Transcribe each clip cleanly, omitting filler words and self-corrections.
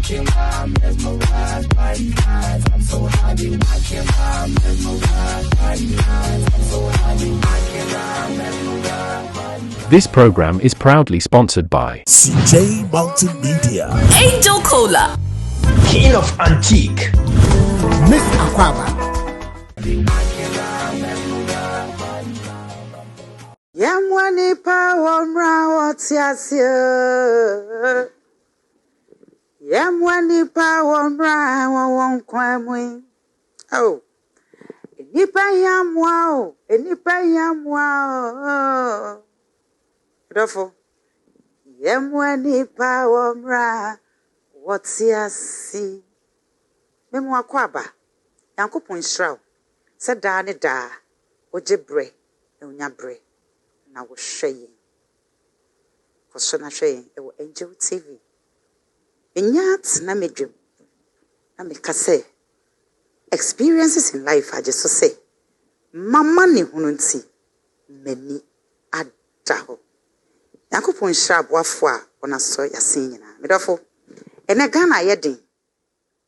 This program is proudly sponsored by CJ Multimedia, Angel Cola, King of Antique, Miss Aquaba. Yamwani power mra watiasya. Yamwani power mra won kwamwe. Oh. Enipa yamwa. Therefore, Yamwani power mra watiasi. Memo akwaba. Yankopon shraw. Se da ne da. Oje bre. Unya bre. Na wo hweye koso na hweye e wo Angel TV enyat na medwem na me kase experiences in life age so say mama ne hunu nti mani adaho yakopon hraboafo a ona so yasen nyina medafo ene Ghana yeden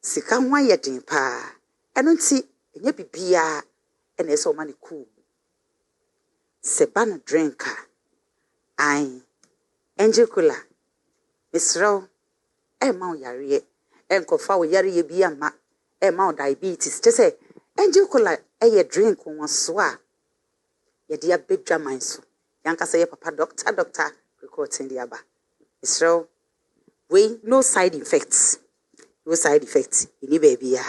sika ho yeden pa eno nti enya bibia ene so ma ne cool Sebana drinker. Angel Cola. Misro. Mau yari. Enkofa wo yari ye bi ama. Mau diabetes. Just say Angel Cola drink won so a. Ye dia bedwa manso. Yanka say papa doctor recording the aba. Misro. We no side effects. No side effects. Ini baby ya.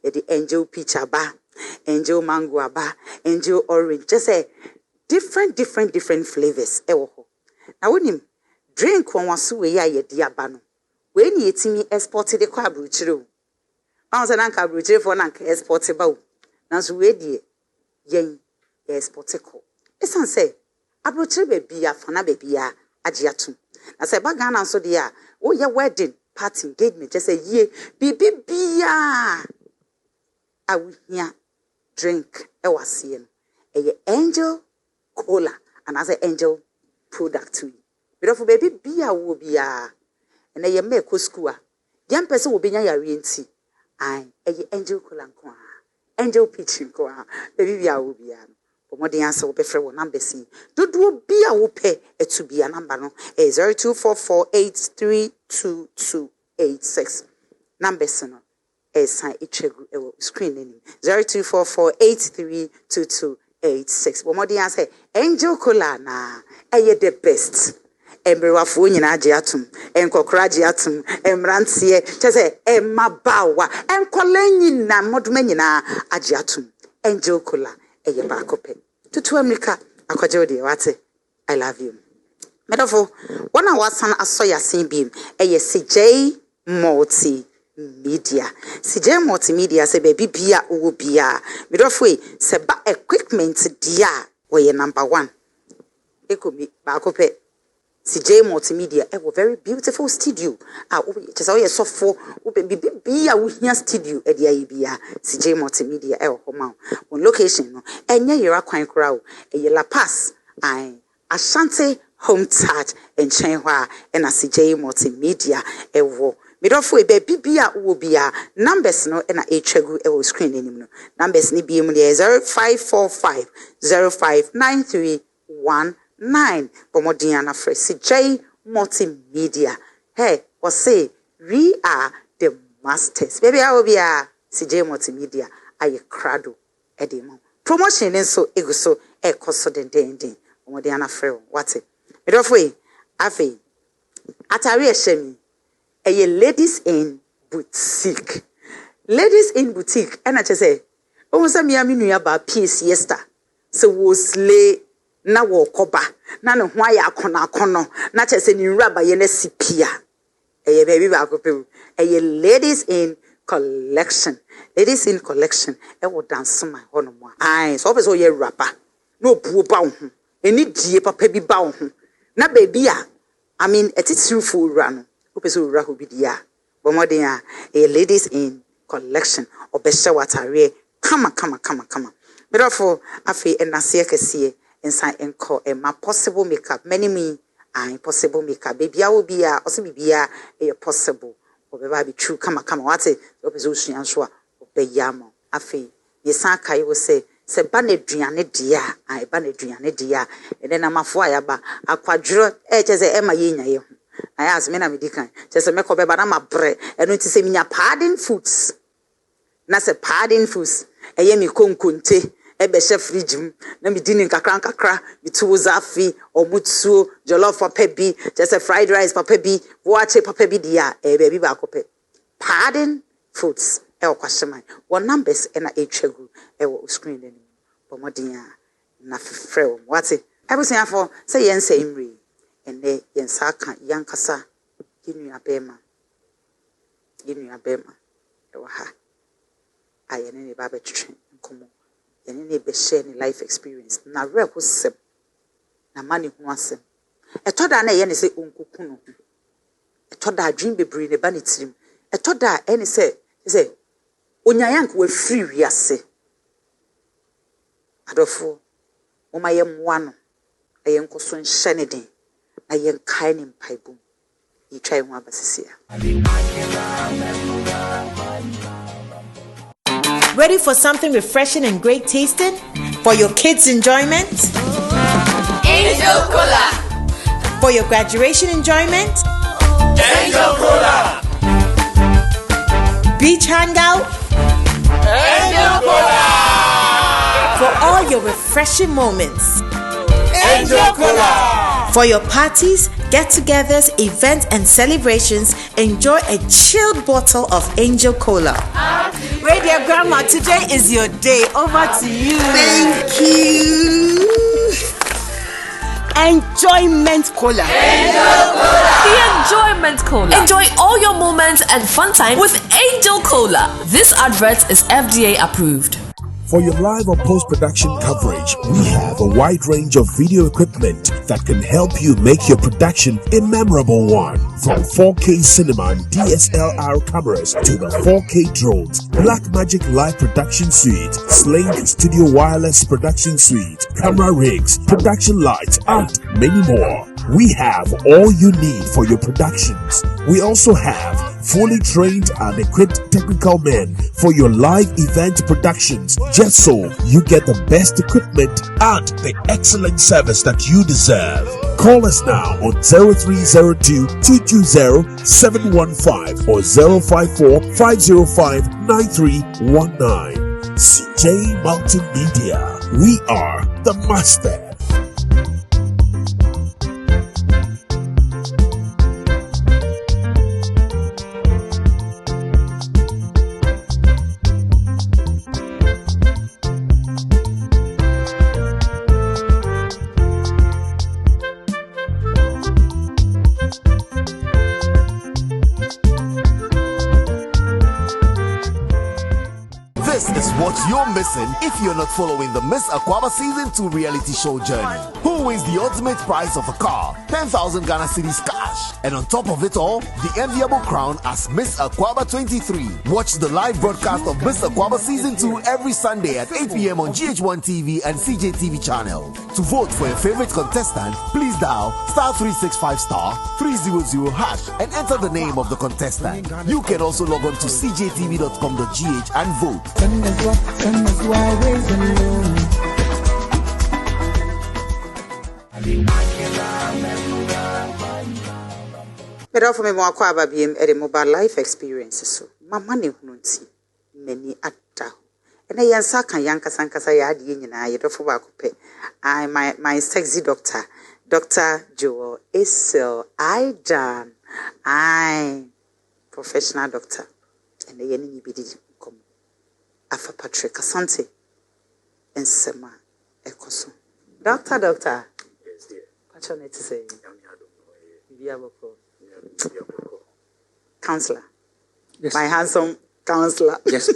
Ye the Angel peach aba. Angel mango aba. Angel orange. Just say different flavors ewo ho na wonim drink won waso we ya ye dia ba no we ni etimi export de kwa abrochire o ba so na nka abrochire fo na nka export ba o na so we die yen export ko esan say abrochire be bia fana be bia age atum na say ba Ghana so de a wo ye wedding party engagement just say ye bibia awuhia drink ewase no eye Angel Cola and as an Angel product to you. But for baby beer will be and a make school. Young person will be near your renti. I Angel Cola, Angel pitching coa, baby beer will be but more the answer will be for number C. Do beer will pay it to be a number no 0244832286. Number son sign each screen 0244832286. But more the answer Angel Cola na the best. Embrewafo nyina age atum enkokra age atum emrantie chese emabawa enkola nyina moduma nyina age atum Angel Cola ba kope tutu America akwaje odi wate I love you medofo wana wasan asoya sin bim CJ Multimedia se baby bia wo bia medofo se ba equipment dia we number 1 ekomi ba kope CJ Multimedia a very beautiful studio. Just all your software, be a wihia studio at the IBA, CJ Multimedia, home. One location, and near your quine crowd, a La Paz, Ashanti Home Touch, and Chenhua, and a CJ Multimedia, a war. Midofwe baby will be a numbers no and a chegu e screen anymore. Numbers ni be 0545 059319. Pomodiana for CJ Multimedia. Hey, or say we are the masters. Baby, I will be a CJ Multimedia. I crado edemo. Promotion and so ego so e coso den. Pomodiana for what's it? Midofwe, Afe Atari Shemi. A ladies in boutique. Ladies in boutique. And I just say, oh, some yammy about peace yester. So was lay na wo koba. Na no why ya kono. Na just a new rabbi yen sipia. A baby back a ladies in collection. Ladies in collection. I will dance my honor. Aye, so always ye rapper. No boo bound. Any dear papa be bound. Na baby. I mean, it's true full run. Opeso rahu bidia bomodea a ladies in collection obesha watare kama therefore afi enase kese inside enko ma possible makeup many me impossible makeup baby a will be a also bibia a possible obeba bi true kama wate opeso sua so a obeyamo afi yesan kai wo se ba na aduane dia a ba na aduane dia ene na mafo ayaba akwadworo chese ema yenya ye ho ayas me na medikan chese me ko beba na mabre eno ti se minya pardon foods na se pardon foods eye mi konkonte ebe she fridge na mi dini kakra mi tuza afi omutsuo jollof papa bi chese fried rice papa bi wache papa bi dia ebe bi ba kope pardon foods kwasheman one numbers na etwegu screen ni pomodia na frɛ wate abusiafo sɛ yensa imri ene yensa ka yankasa yinu abema ha ayene ne ba betwe nkomo yene ne be share ni life experience na reko sem na mani hu asem etoda na yene sɛ onkuku no etoda adwin bebre ne ba ne tirim etoda ene sɛ onyayank we free wiase adofo oma ye mmoa no ayen koso nhye ne den na yen kai ne mpaibom yitwa hu abasisia. Ready for something refreshing and great tasting for your kids' enjoyment? Angel Cola. For your graduation enjoyment? Angel Cola. Beach hangout? Angel Cola. For all your refreshing moments? Angel Cola. For your parties, get-togethers, events, and celebrations, enjoy a chilled bottle of Angel Cola. Radio Grandma, today is your day. Over to you. Thank you. Enjoyment Cola. Angel Cola. The Enjoyment Cola. Enjoy all your moments and fun time with Angel Cola. This advert is FDA approved. For your live or post-production coverage, we have a wide range of video equipment that can help you make your production a memorable one. From 4K cinema and DSLR cameras to the 4K drones, Blackmagic Live Production Suite, Sling Studio Wireless Production Suite, camera rigs, production lights, and many more. We have all you need for your productions. We also have fully trained and equipped technical men for your live event productions, just so you get the best equipment and the excellent service that you deserve. Call us now on 0302 220 715 or 054 505 9319. CJ Multimedia. We are the master. This is what you're missing if you're not following the Miss Aquaba Season 2 reality show journey. Who wins the ultimate prize of a car, 10,000 Ghana cedis cash, and on top of it all, the enviable crown as Miss Aquaba 23. Watch the live broadcast of Miss Aquaba Season 2 every Sunday at 8 p.m. on GH1 TV and CJTV channel. To vote for your favorite contestant, please dial *365*300# and enter the name of the contestant. You can also log on to cjtv.com.gh and vote. Pero for me mo akwa ababiem e mobile life experience so mama ne hununti mani atta ena yansa kan yankasa ya ade nyina ye dofo ba kope I my sexy doctor Dr. Joel Esel Aidan I professional doctor ena ye ni bidi kom afa Patrick Asante ensema ekoso doctor yes dear patronate say biaboko counselor. Yes. My handsome counselor. Yes.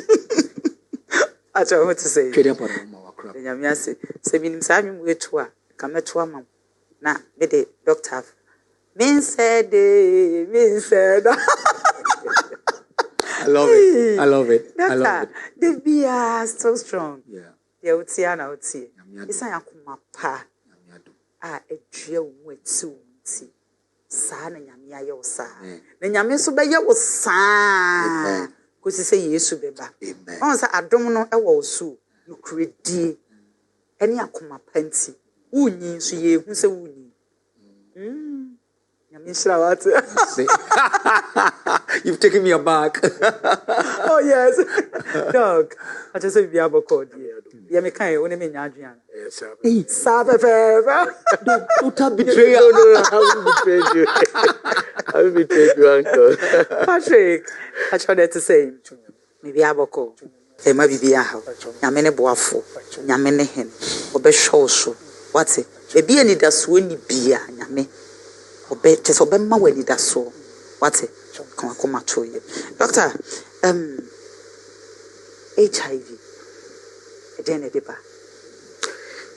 I don't know what to say. Yes. Say, me Samuel Wetua, come to a mom. Now, the doctor. Min said. I love it. I love it. Doctor, I love it. the beer so strong. Yeah. The Otiana Oti. It's a Yakuma pa. A dream with 2. saa na nyame aye wo saa na nyame so be ye wo saa ko si se Yesu beba on sa adom no e wo so no kredi eni akoma panti unyi so ye hu se unyi nyame shira wat You've taken me aback. Oh yes dog I just say bia boko dia me kan woni me nya adwan yes sa Don't betray you. No, I will betray you. I will betray you, uncle. Patrick I tried to say me bia boko e ma bibia ha nyame ne boafo nyame ne hen obehwe so what e bia ni daso ni bia nyame obete so be ma wani daso what come to you doctor HIV again ediba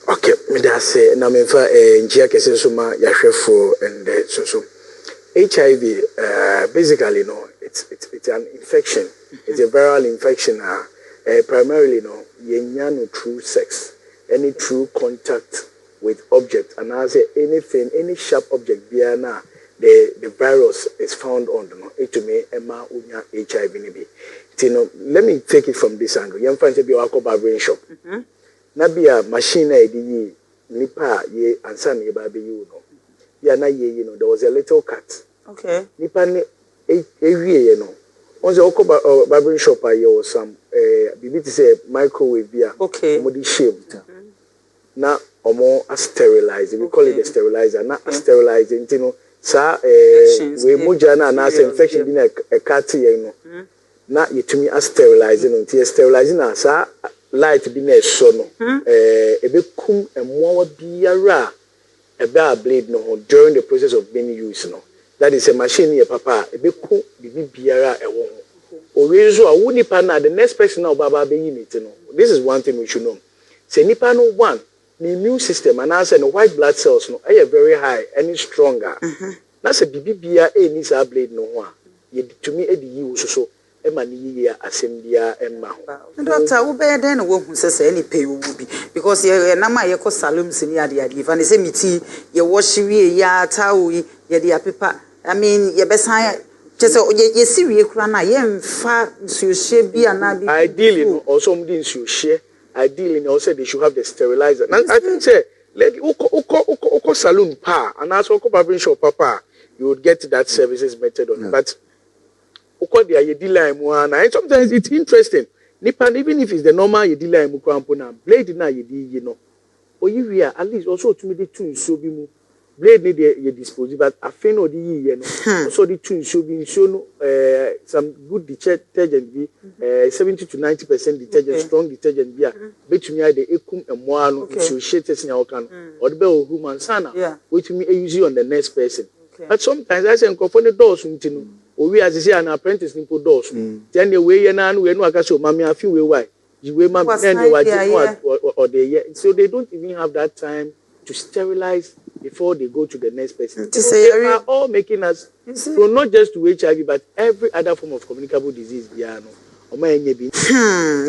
Okay, me da say na me fa njia kese so ma yahwefo and so HIV basically it's an infection. It's a viral infection primarily no through sex, any true contact with object, and I say anything, any sharp object biana the virus is found on it to me Emma unya HIV nibi. Let me take it from this angle. Yam fancy be wako barbering shop. Na bia machine na edi nipa ye ansa na baby you know. Ya na ye there was a little cat. Okay. Nipa ne ewie no. Once wako barbering shop aye or some bibi to say microwave bia. Okay. Omodi shame. Na omo sterilize. We call it a sterilizer. Na sterilizing sa we moja na infection bi na a cat ye no. Na yetumi sterilizing until sterilizing na sa light bi na so no ebe kum emoa biara ebe a blade no during the process of being used no that is a machine here papa ebe kum bibi biara ewo ho owezo a woni pa na the next person na obaba be yi meet no this is one thing we should know say nipa no one the immune system and answer no white blood cells no are very high and stronger na say bibi bia eni sa blade no ho a ye tumi edi yi so Emania assemblia Emma. Doctor, who bear then who says any pay will be because you're Nama Yako Salum Senior, and the same tea, your washy, ya taui, ya dear papa. I mean, your best high. Just ye see, you crana, ye far, so you should be an ideally, or some things you share. Ideally, also they should have the sterilizer. I think, say, let Oko Saloon Pa, and also Oko Barbering Shop Papa, you would get that services method on but. And sometimes it's interesting. Nipan, even if it's the normal yedila mukrampona, blade na yedi no. Or you at least also to me the tune so be mu. Blade need ye dispose, but a fin or the ye no. Also the tune should be shown some good detergent be 70 to 90% detergent, strong detergent be between the ekum and moano so shit in your can or the bell human sana, which me use on the next person. But sometimes I say for the doors we as say an apprentice nimpo doors then the way na we no aka so mama afi we why you we mama then they or they so they don't even have that time to sterilize before they go to the next person. So they are all making us so not just to HIV but every other form of communicable disease biano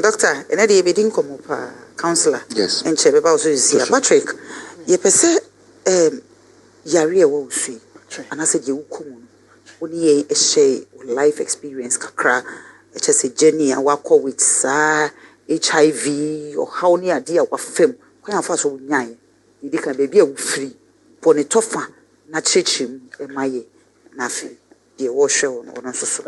doctor ena dey be din komo pa counselor yes en chebe ba so you Patrick ye pese yare e wo sui and I said you come only a share life experience kakra just a journey and work with HIV or how near dear wa fem kwa fa so nyai you can be free pon it tofa na chechim e maye na fe de wo hwe no so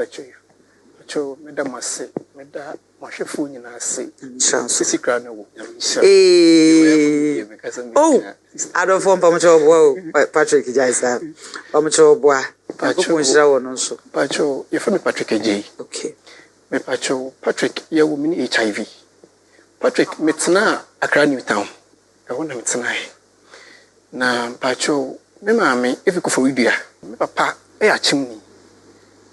Cho madam ase meda mahwefo nyina ase sisi kra na wo oh I don't form Patrick Jaisa Pamucho boa Pacho you from Patrick Agyei okay me Pacho Patrick ya wo mini HIV Patrick metna Accra New Town e wona metna na Pacho me maame efiko widua me papa e achim ni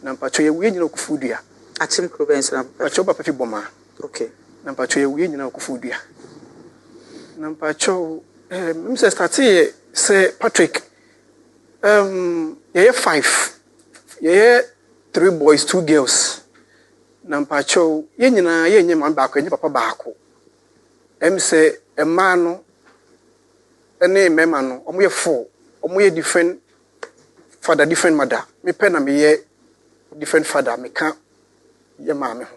na Pacho ya wie nyina kufu dua achim province na Pacho papa fi boma okay na Pacho ya wie nyina kufu dua na Pacho Mr. Stati say Patrick yeah 5 yeah 3 boys 2 girls na Pacho ye nyina ye nyema baako nye papa baako say emma no ene mema no omo ye 4 omo ye different father different mother me pen na me ye different father me ka ye maame ho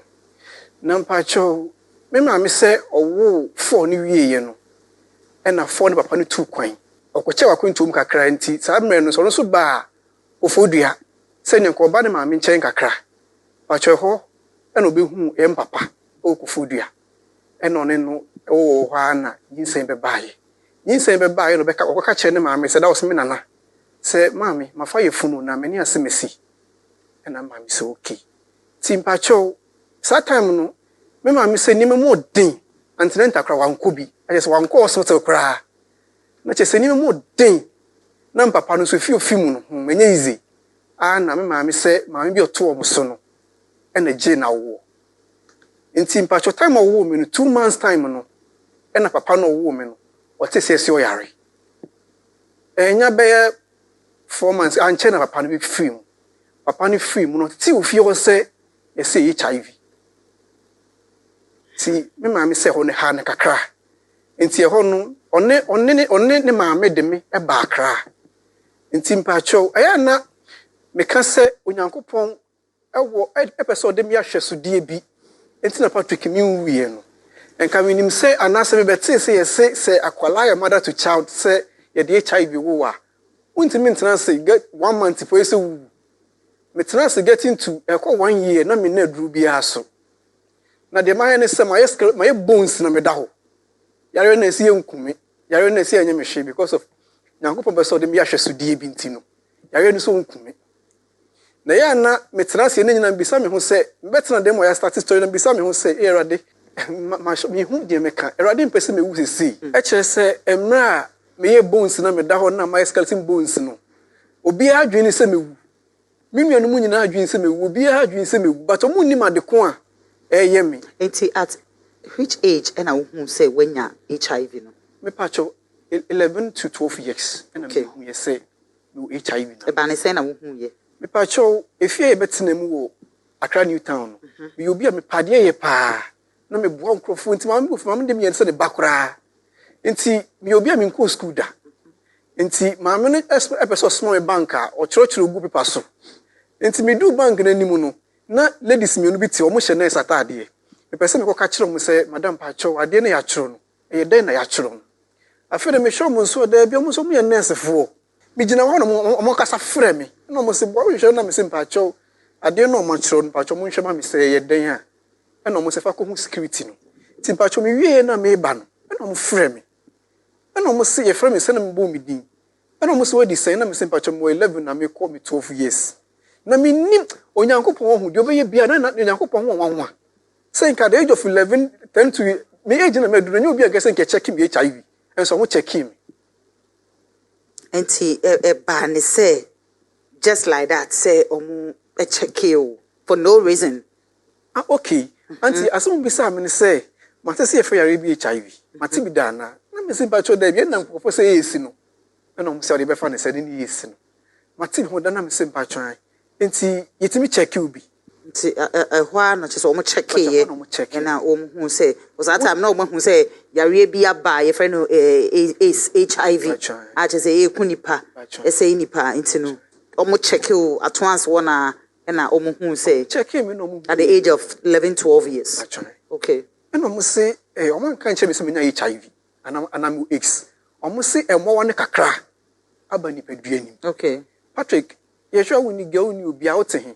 na mpacho me maame se owo 4 ni wiye no e na 4 ni papa ni 2 kwan okoche wakwentum kakra nti saa mmere no so ba ofodua se nyanko ba ne maame nchen kakra pacho ho e na obehu e mpapa okufodua e no ne no o hwa na yinsen be baaye no beka okoka che ne maame se da osme nana se maame mafa ye funu na meni asemesi e na maame se okay timpacho saa time no me maame se ni me mo den antinenta kra wanko bi aje se wanko hospital kra na che se ni me mo den na mpapa no so fi ofimu no menye easy na me maame se maame bi oto omo so no e na je na wo nti mpacho time wo me no 2 months time no e na papa no wo me no o te se o yare enya be 4 months anche na papa no bi film papa no film no ti ofi o se e se HIV ti me maame se ho ne ha ne kakra nti e ho no one ne maame de me e ba akra nti mpacho aya na me ka se onyankopon ewo epeso de me ahweso die bi nti na Patrick mi wiye no enka minim se anase me bete se akwala ya mother to child se ye de HIV wo wa untimi ntena se get 1 month for se wu me tena se get into ekọ 1 year na me na duru bi aso na de maye ne se maye bones na me da ho yare na esi enkume yare na esi anya me hwe because of nyankopon be so de me ahweso die bi nti no yare no so enkume na ya na me tena se ne nyina bisa me ho se mbetena dem ya start story na bisa me ho se erade ma me hu de me ka erade mpese me wu sesi e kire se emra me ye bones na me da ho na my skeleton bones no obi adwene se me wu minua no mu nyina adwene se me wu obi adwene se me wu but omu ni ma de ko a ye me enti at which age and who say when ya HIV no me pacho 11 to 12 years and okay. Who you say no HIV no e ba ne say na wo hu ye me pacho efie betena mu wo Accra New Town me obi a me pade ye pa na me bo nkrofo nti ma me dem ye se de bakora nti me obi a me nko school da nti ma me no epeso small bank a o chiro gu paper so nti me do bank na nimu no na ladies me no bi ti o mo hye na satade me pese me ko ka chiro mo se madam pacho ade na ya chiro no e den na ya chiro no afede me show mo so da bi mo so mo ye nurse fo me gina ho no mo kasa frɛ me na mo se bo hwe na me se pacho ade no mo chiro no pacho mo hwe ma me se ye den a na mo se fa ko hu security no ti pacho me wie na me ba no na mo frɛ me na mo se ye frɛ me se na me bo me din na mo se we di say na me se pacho mo 11 na me call me 12 years na me nim onyankopon hu de obeye bia na onyankopon hu wanwa say nka the age of 11 10 to me age na me do na obi a gese nke check me HIV and so mo check him enti ba ne say just like that say omu check you for no reason okay auntie asom bi say me say mate say for yare bi HIV mate bi da na me say pacho da bi na nkofo say esi no na mo say de be fa ne say ni esi no mate bi ho da na me say pacho enti yetimi check you bi nti hwa na che so omo check ye na omo hu say was that time na omo hu say yare bi aba ye friend no HIV a che say e kunipa e say nipa enti no omo check you at once one na omo hu say check me no mo at the age of 11 12 years okay and omo say omo kan che me say me nya HIV anam X omo say emo won kakra aba ni peduani okay Patrick ye sure we ni girl ni obi a wote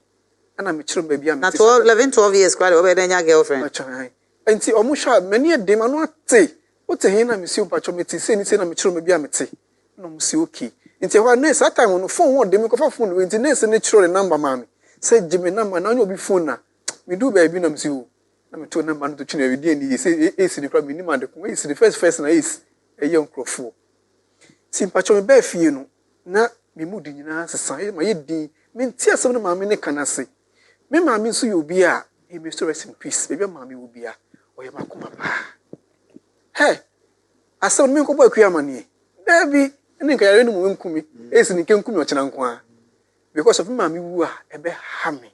ana me chiro ba bia me na 11 12 years kwale obe dey nya girlfriend enti omo sha mani edem anu ate wote he na me si opacho me ti se ni se na me chiro me bia me te na mo si okay enti ho na that time no phone won dem ko fa phone enti na se ne chiro the number ma me say jime number na obi phone na me do ba bi na me si o na me to number no to chine we ni say esi ni kwa me ni ma de ko esi the first na esi eye nkrofo si mpacho me ba fie no na me mudi nyina sesa ma ye din me nti asem no ma me ne kanase me ma me so yobi a e me so rest in peace e be ma me obi a o ye makoma pa hey asem me ko Boaku amane da bi ne nka yare no mu nkumi esi ni kenkumi o chena nko a because of ma me wu a e be ha me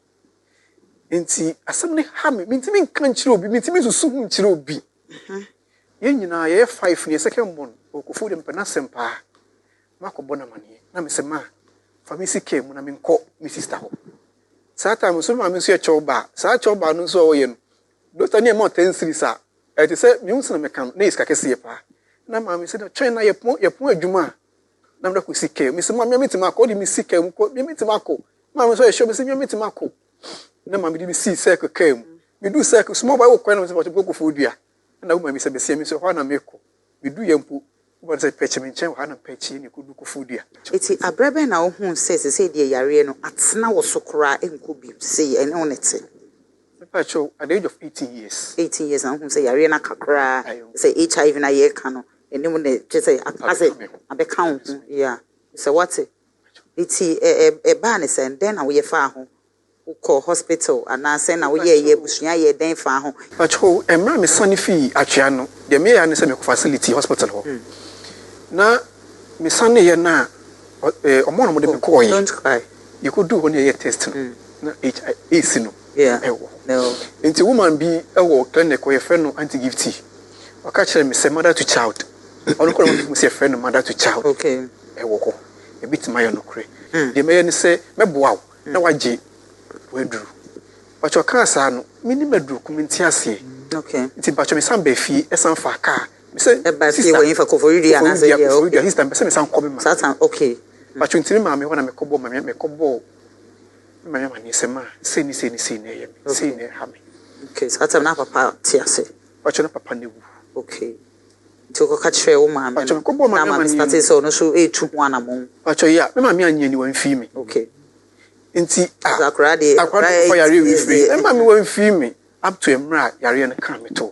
nti asem ne ha me nti me nkan chire obi nti me susu hu chire obi ye nyina ye 5 ne second born okufu dem pena sempa makobo na mane na me se ma famisi came na me nko me sister ho saa time so ma me so ye choba saa choba no so oye no doctor ne mo 10 series a e te say me unse na me kan na iska kese pa na ma me say try na ye pon adwuma na me ko sike me say ma me metima ko di me sike mu ko me metima ko ma me so ye show me say me metima ko na ma me di me see circle came me do circle small boy ko na me say ko fo dua na wo ma me say be see me so ho na me ko me do yempu what say peche me chen ho na peche ni ko du ko fo dua eti abrebe na wo hu say de yare no atena wo so kra enko bi say ene onete at the age of 18 years. 18 years, and say yare na kakra say HIV na ye kano ene mo ne say ase abekaunt yeah so what eti e ba ne say then na wo ye fa ho ko hospital and say na wo ye busua ye den fa ho pacho emra me sani fi atwea no de me ya ne say me ko facility hospital ho na me sani ye na omo no mo de me ko ye don't cry you could do when you test na HIV no yeah no nti woman bi ewo clinic ko ye fe no anti gift o ka kire me say mother to child ono ko mo say fe no mother to child okay ewo ko e bit my no kre de me ye ne say me boa wo na waje wedru pacho ka sa no mini medru kumenti ase okay nti pacho me san ba fi esan fa ka me say e ba fi when for coveridi and say yeah okay his time me san ko be ma satan okay pacho ntimi ma me ho na me kobo ma me kobo ma ni sema se ni na ye se ni ha me okay satan na papa ti ase pacho na papa ne wu okay nti ko ka kire wo ma me pacho kobo ma na start so no so etu ho anamon pacho ya me ma me anya ni wan fi me okay nti akra for yare we free e ma me wan fi me up to emra yare na kan me to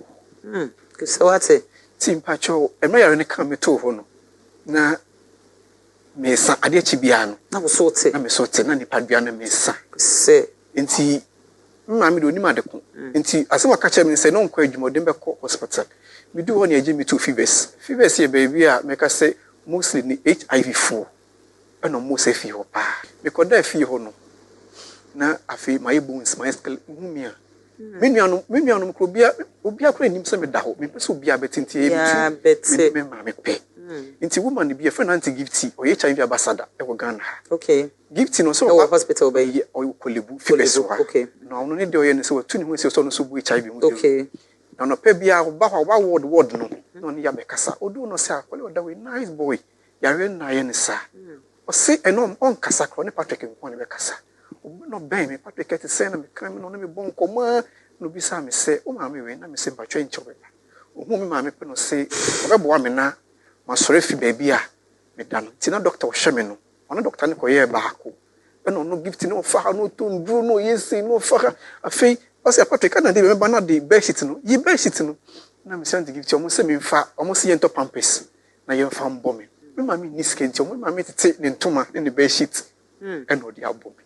so what tim pacho emra yare na kan me to ho no na me sa ade chi bia no na wo so te na me so te na nipa bia na me sa se nti mma me do ni ma de ko nti asema ka che me say no nkwa adwumodem be ko hospital me do one Agyei me to fevers ye baby a me ka say mostly ni HIV 4 eno mo se fi ho pa me ko da fi ho no na afi my bones my skull humia me nuanu ko obia kra nim se me da ho me pese obia betintie e me ma me pe nti woman bi e friend anti gift o HIV ambassador e wo Ghana okay gift no so hospital be o kolebu fevers okay na ono ne de o ye ne se tu ni ho se so no so bu HIV mu okay na no pe bia ba word no no ne ya be kasa odu no se akwale o da we nice boy yare na ye ne sa o se enom on kasa kro ne Patrick nko ne be kasa no ben me Patrick et se na me kan me no me bon koma no bi sa me se o ma me we na me se mpatwa ncho be o hu me ma me pe no se o be boa me na masore fi baby a me da no ti na doctor o hwe me no ona doctor ne ko ye baako e no gift no fa no to ndru no yesi no fa afei o se Patrick na de me ba na de bedsheet no yi bedsheet no na me se gift o mo se me fa o mo se yento pampers na ye fa mbo me ma me ni skenti o mo ma me tete ne ntoma ne bedsheet e no de abo me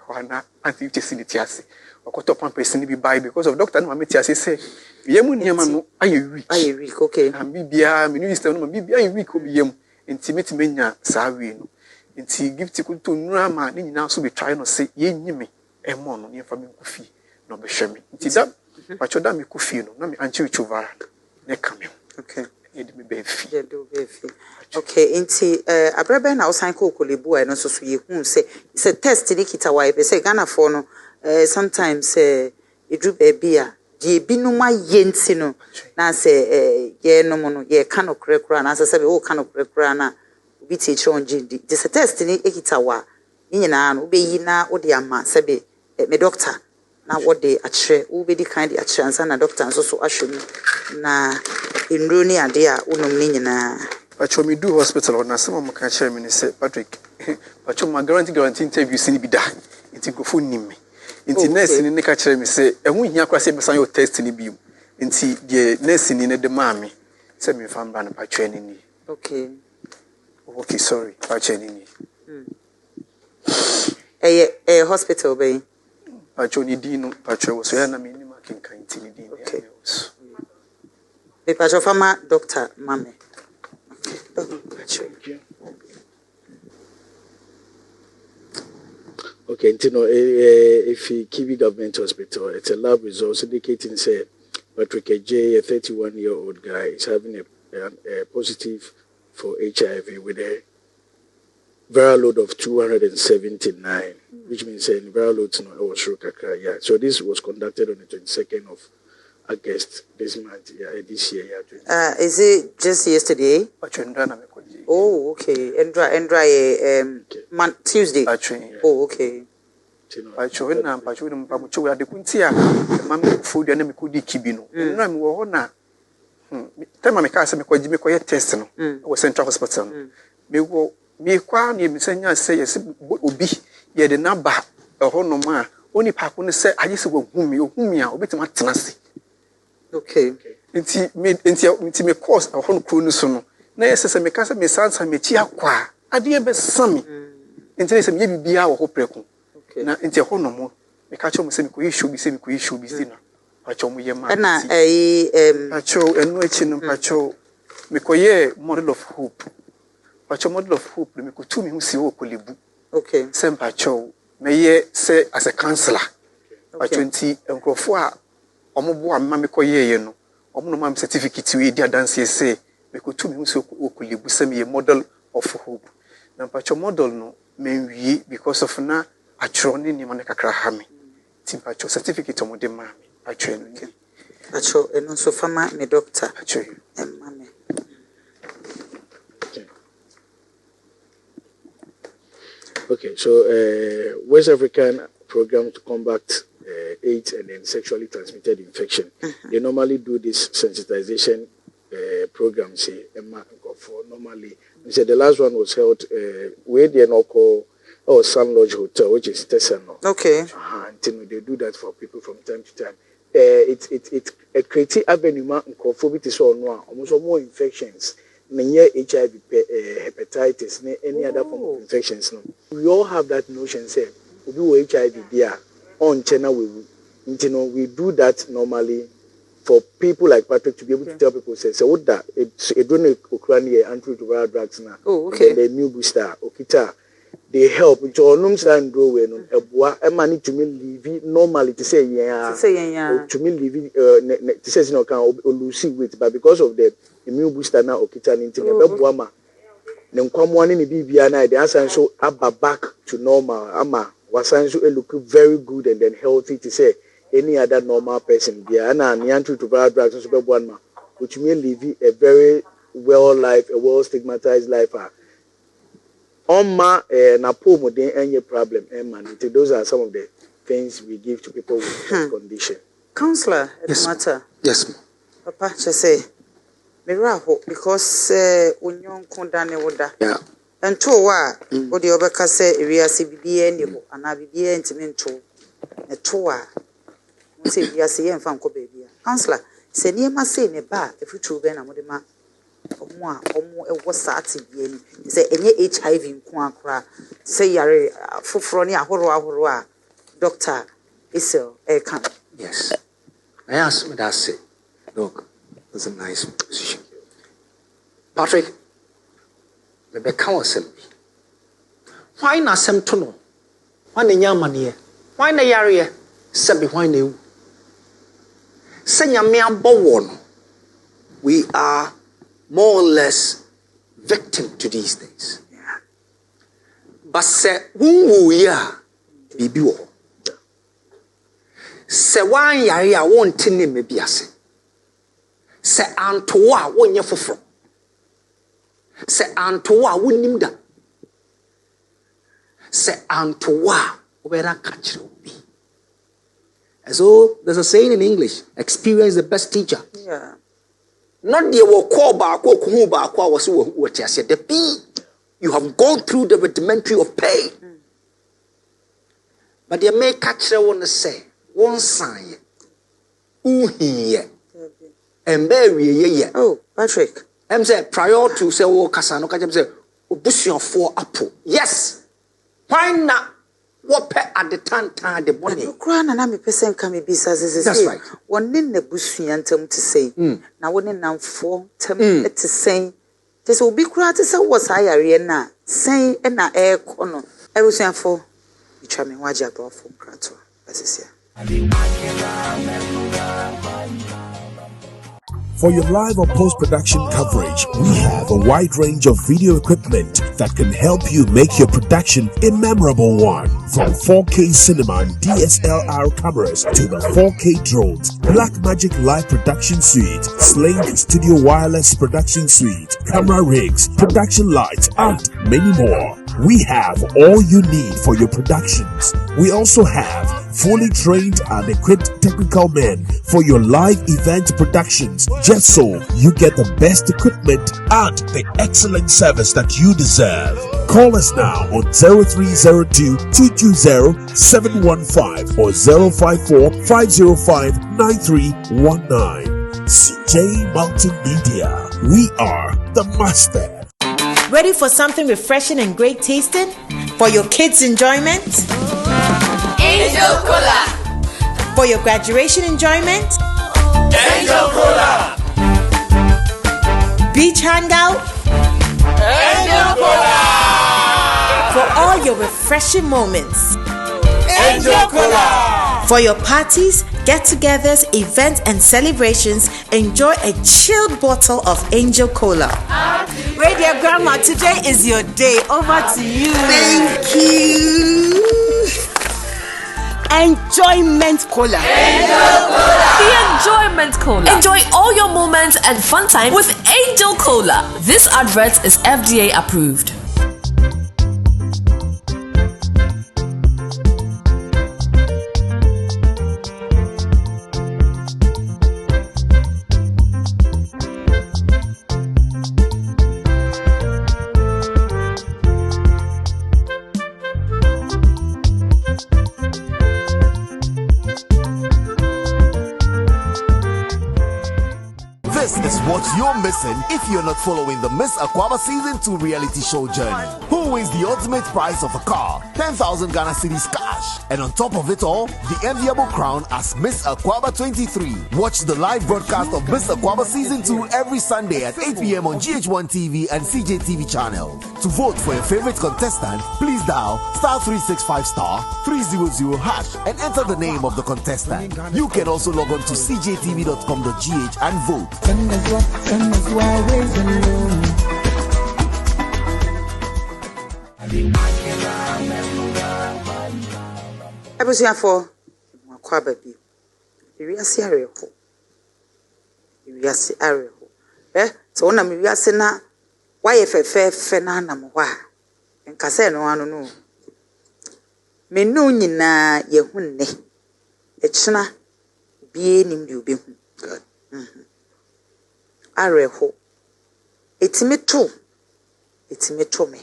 wana anti facility ase okoto pampers ni bi buy because of doctor na me ti ase say yemu niam no aye week okay na bibia me new system no bibia aye week obi yem intimate menya saa we no nti gift ko to nura ma ni nyina so be try no say ye nyime e mo no ne fa me kufi no be hwe me nti da pacho da me kufi no na me anchi uchuvara ne kame okay e de me be fi okay nti abrebe na osan ko kolebu e no so so ye hu say it's a test ni kita wa e say Ghana for no sometimes edru baby a je binuma yenti no na say ye no mo no ye kano krekura na say be o kano krekura na obi teacher on jindi it's a test ni ekita wa ni nyina no be yi na wo de ama say be me doctor na what they akire wo be di kind the akire ansa na doctor so ahwemi na enro ni ade a wonom ni nyina pacho me do hospital na some mo ka kire me ni say Patrick pacho ma guarantee interview sini bi da nti grofo nim me nti nurse ni ka kire me say ehun hia kwa say be san your test ni bi nti the nurse ni ne de ma me say me fa mbra na pacho ni okay sorry pacho ni hospital be pacho ni di no pacho so ya na me ni ma kenkan nti ni di okay be pacho fama doctor mame okay, if he Kiwi Government Hospital, it's a lab results indicating say Patrick Agyei, a 31-year-old guy, is having a positive for HIV with a viral load of 279, which means viral loads no was kakra. Yeah. So this was conducted on the 22nd of August this month. Yeah, this year. Yeah. Is it just yesterday? Oh, okay. Endra Tuesday. Oh, okay. Time me ka say me ko test no wo Central Hospital no me kwa na me sanya say yes obi ye de na ba ho no ma oni pa ko ne say aye se wo humi a obetima tenase. Okay. Nti me course ho no kro no so no na yes say me ka say me sansa me chi akwa ade be sami nti say me bibia wo ho preko na nti ho no mo me ka cho me say me ko issue bi si no pacho mu ye ma na pacho enu echi no pacho me koye model of hope pacho model of hope me ko tu me hu si wo kolebu. Okay. Sem pacho me ye say as a counselor pacho nti enkrofo a omobo amma me koye ye no omo no mam certificate we dia dance say me ko tu me hu si wo kolebu sem ye model of hope na pacho model no me wie because of na atro ni ni man kakra ha me ti pacho certificate omo de ma Agyei. Acho eno so fama me doctor. Agyei. Mame. Okay, so West African program to combat AIDS and then sexually transmitted infection. They normally do this sensitization program. Say, normally, say the last one was held where they now call Sun Lodge Hotel, which is Tessano. Okay. And they do that for people from time to time. It's a creative avenue man COVID is all no almost more infections. Many HIV, hepatitis, any other form of infections. No, we all have that notion. Say, we do HIV there on channel. We do that normally for people like Patrick to be able to tell people. Say, so what that? It's a drone antiretroviral drugs now. Oh, okay. The new booster, Okita. They help. It's all and grow when a money to me live normally to say to me live to say no can lose weight, but because of the immune booster now okita into the buama then come one in the BBI the answer so back to normal ama was look very good and then healthy to say any other normal person there and antiretroviral drugs super one ma which mean live a very well life, a well stigmatized life. Na pomo den any problem man. Those are some of the things we give to people with this condition. Counselor, yes. Matter. Yes. Papa just say me raho because when you kondane woda. Yeah. And to wa odi obeka say ewiase bibie ni ho ana bibie ntimi nto. E to wa mo say ewiase ye mfa nko baby. Counselor, say niema say ne ba efutu be na mo de ma omo ewo saati bi ani say enye HIV nko akra say yare foforo ni ahoro a doctor Isel can. Yes. I asked me that say look, that's a nice position. Patrick, maybe can wasem. Why na sem to no? Why na nyamane? Why na yare? Sabi why na ewu? Say nyame abowo no. We are more or less victim to these things. Yeah. But say who ya bibi wo. Say wan yare a won tini me biase. Say anto a wonye foforo. Say anto a wonim da. Say anto a obera ka kire obi. And so there's a saying in English, experience is the best teacher. Yeah. Not the call back or who back was what I said. The P, you have gone through the rudimentary of pain. But they may catch the one to say, one sign, here, and bury ye. Oh, Patrick. I'm say prior to say, oh, Casano, I say, oh, bush your 4 apple. Yes. Why not? What pet at the time the money? Crown and I'm a person can be business. That's right. One in the bush and to say, now one in now 4 to say, this will be crowd to say what's higher now. Say, and I air corner. I was saying for you try me watch out from Crato. That's it. For your live or post-production coverage, we have a wide range of video equipment that can help you make your production a memorable one. From 4K cinema and DSLR cameras to the 4K drones, Blackmagic Live Production Suite, Slink Studio Wireless Production Suite, camera rigs, production lights, and many more. We have all you need for your productions. We also have fully trained and equipped technical men for your live event productions, just so you get the best equipment and the excellent service that you deserve. Call us now on 0302 220 715 or 054 505 9319. CJ Multimedia. We are the master. Ready for something refreshing and great tasting? For your kids' enjoyment? Angel Cola. For your graduation enjoyment? Angel Cola. Beach hangout? Angel Cola. For all your refreshing moments? Angel Cola. For your parties, get-togethers, events, and celebrations, enjoy a chilled bottle of Angel Cola. Radio Grandma, today is your day. Over to you. Thank you. Enjoyment Cola. Angel Cola. The Enjoyment Cola. Enjoy all your moments and fun time with Angel Cola. This advert is FDA approved. This is what you're missing if you're not following the Miss Aquaba Season 2 reality show journey. Who wins the ultimate prize of a car, 10,000 Ghana cedis cash, and on top of it all, the enviable crown as Miss Aquaba 23. Watch the live broadcast of Miss Aquaba Season 2 every Sunday at 8 p.m. on GH1 TV and CJTV channel. To vote for your favorite contestant, please dial *365*300# and enter the name of the contestant. You can also log on to cjtv.com.gh and vote. Abusuafo makwa baby. Iwiase areho. Iwiase areho. So na miwiase na waye fefe na na mo wa. Nkase no anu no. Menu nyina ye hunne. Echina bie nim de obi hu. Good. Areho. Etime to me.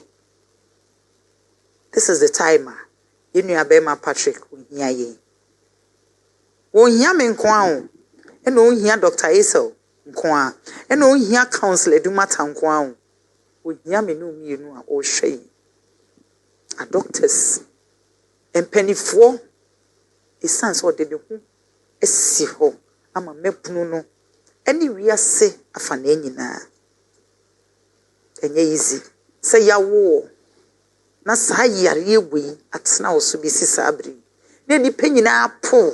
This is the timer. You know Abema Patrick Wohia ye. Wohia me nkoa o. E no wohia Dr. Esau nkoa. E no wohia counselor Edumata nkoa o. Wohia me no mienu a o hwe. A doctors empanifo essence o de hu esi ho ama mepunu no. Any wiase afana nyina. Enye easy. Say ya wo. Na saa yare egui atena wo so bi sisabri. Na ni panyina apo.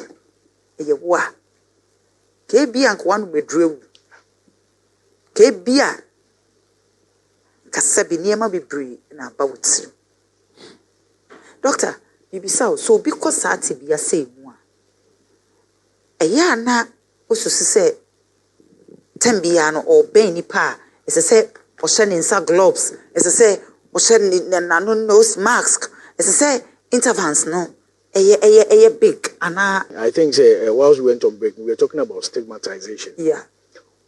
Eye wo a. Ke bia nkwa no medrewu. Ke bia kasabi niema bebre na about. Doctor, bibisa so because ati bia say mu a. Eya na osusu say tembia no or ben nipa. Ese say o she ni nsa gloves. Ese say o she ni no nose mask. Ese say intervals no. Eye big. I think say whilst we went on break, we were talking about stigmatization. Yeah.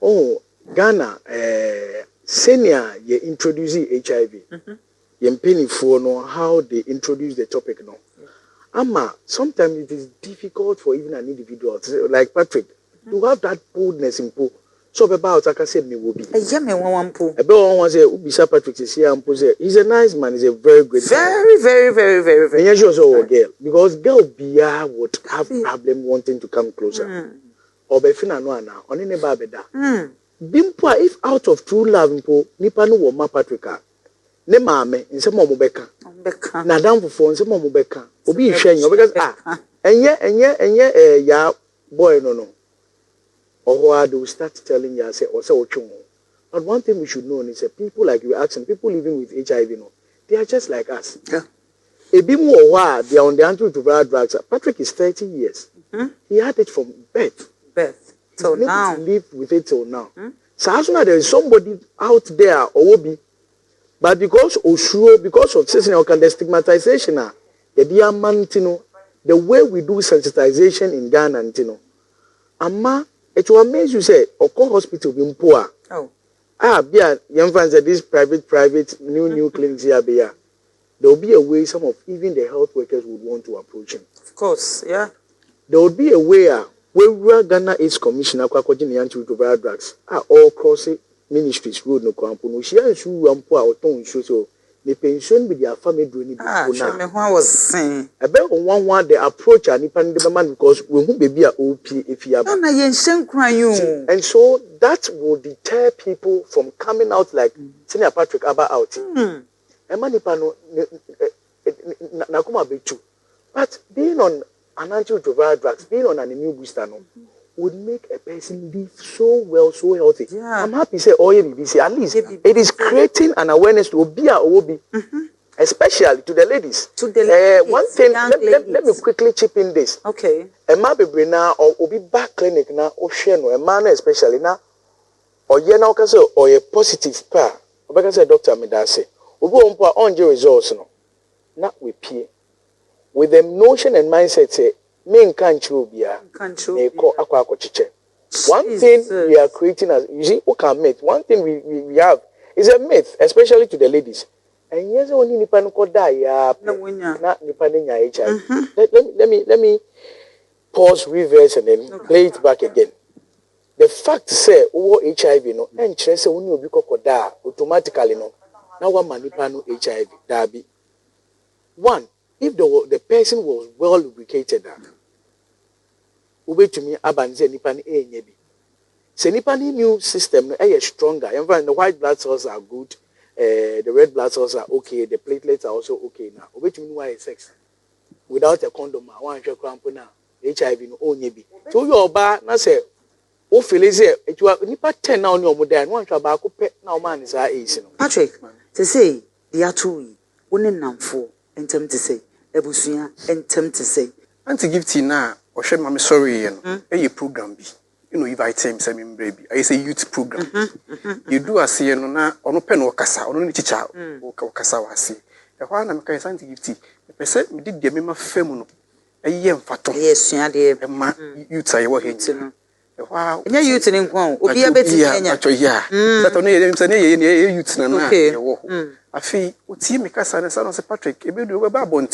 Oh, Ghana, senior ye introducing HIV. Ye penny for no how they introduce the topic no. Ama sometimes it is difficult for even an individual like Patrick to have that boldness in po. So about I can say me will be. Yeah, me one po. Ebe one say Ubisa Patrick is here and say he's a nice man, he's a very great very, guy. very. And yes, also a girl because girl Bia would have problem wanting to come closer. Or be fina no ana oni ne ba beda. Bimpo if out of true love mpo nipa no wo ma Patrick a ne maame nse mo beka. Na dan fofo nse mo beka. Obi hwe nyo because enye ya boy no. or they will start telling you, I say, or say, but one thing we should know is that people like you asking, people living with HIV, they are just like us. Yeah. A bit more while they are on the antiretroviral drugs. Patrick is 30 years. He had it from birth. Till now. To live with it till now. So as soon as there is somebody out there or will be, but because of the stigmatization, the way we do sensitization in Ghana, Amma, it will amaze you say, Oko hospital being poor. Young fans at this private new clinics here. There will be a way some of even the health workers would want to approach him. Of course, yeah. There will be a way where Ghana is commissioner Kwakwaji antiretroviral drugs are all crossing ministries road no kwampo no share nsu wampo a oton nsu so the pension with their family doing it I was saying about one the approach and the man because we who baby are OP if you are and so that will deter people from coming out like Senior Patrick Abba out Emanipano nakuma betu but being on an antiretroviral drugs being on an immune booster no would make a person live so well, so healthy. Yeah. I'm happy to say, oh, BBC, at least it is creating an awareness to be especially to the ladies. To the ladies. One thing, let me quickly chip in this. Okay. A man be now or be back clinic now, or share no, a man especially now, or ye now can say, or a positive pair. Or can say, Doctor Medase, we go on your results no, not with peer. With the notion and mindset say, men can't you be a one thing we are creating as you see, okay, myth. One thing we have is a myth, especially to the ladies. And yes, only Nipan could die, not Nipan HIV. Let me pause, reverse, and then play it back again. The fact say HIV no, and chase when you be die automatically no. Now one man Nipan HIV, Darby. One, if the person was well lubricated. Ube to me abanze nipani nyebi. Se nipani immune system no stronger. In fact, the white blood cells are good, the red blood cells are okay, the platelets are also okay now. Ube to me why sex without a condom, one shot crampo now. HIV no nyebi. So you oba na say o feel say it was nipa 10 now on your modern one shot ba ko pe na o man is age no. Patrick, to say the atu woni namfo entem to say ebusua entem to say anti-gifty na or share my sorry, a program be. You know, if I tell him, baby, I say youth program. You do a see no or pen or cassa or no teacher or cassawasi. The one I'm kind of gifty. The person me did the mema femuno. A young fato. Yes, dear. Ma youth I were hitting. Wow, yeah, youth in one. Be a bit yeah. That only youth na. I feel what he make us and son of Patrick, a bit of a babon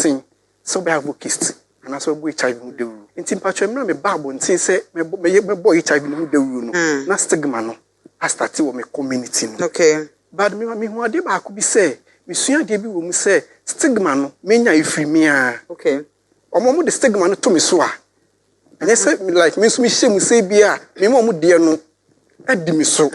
so be have kissed. And that's what we HIV do. In Timpacho, I'm not a babu and say, my boy HIV no do no. Na stigma no. I started with my community. Okay. But me what they could be say, Monsieur Debbie will say, stigma no, menya if me. Okay. Or mom the stigma no to me so. And I said, like, Miss Michelle say, beer, me mom dear no. Ed me so.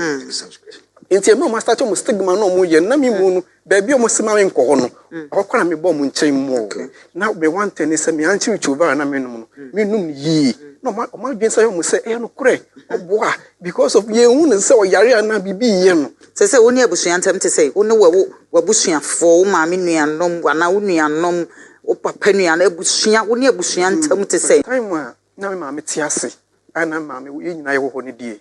In the no master to stigma no more, na me moon, baby almost my incono. How can I be bomb and chain more? Now be one tennis and me answer to Varana minimum. Me no ye. No, my against I almost say, no cray. Oh, boy, because of ye own and so Yariana be yen. Say, only a bushian to say, oh, no, what bushian for mammy and nom, one and nom, or penny and a bushian, only a bushian to say. Time now, mammy Tiasi, and I'm mammy, we in I will day.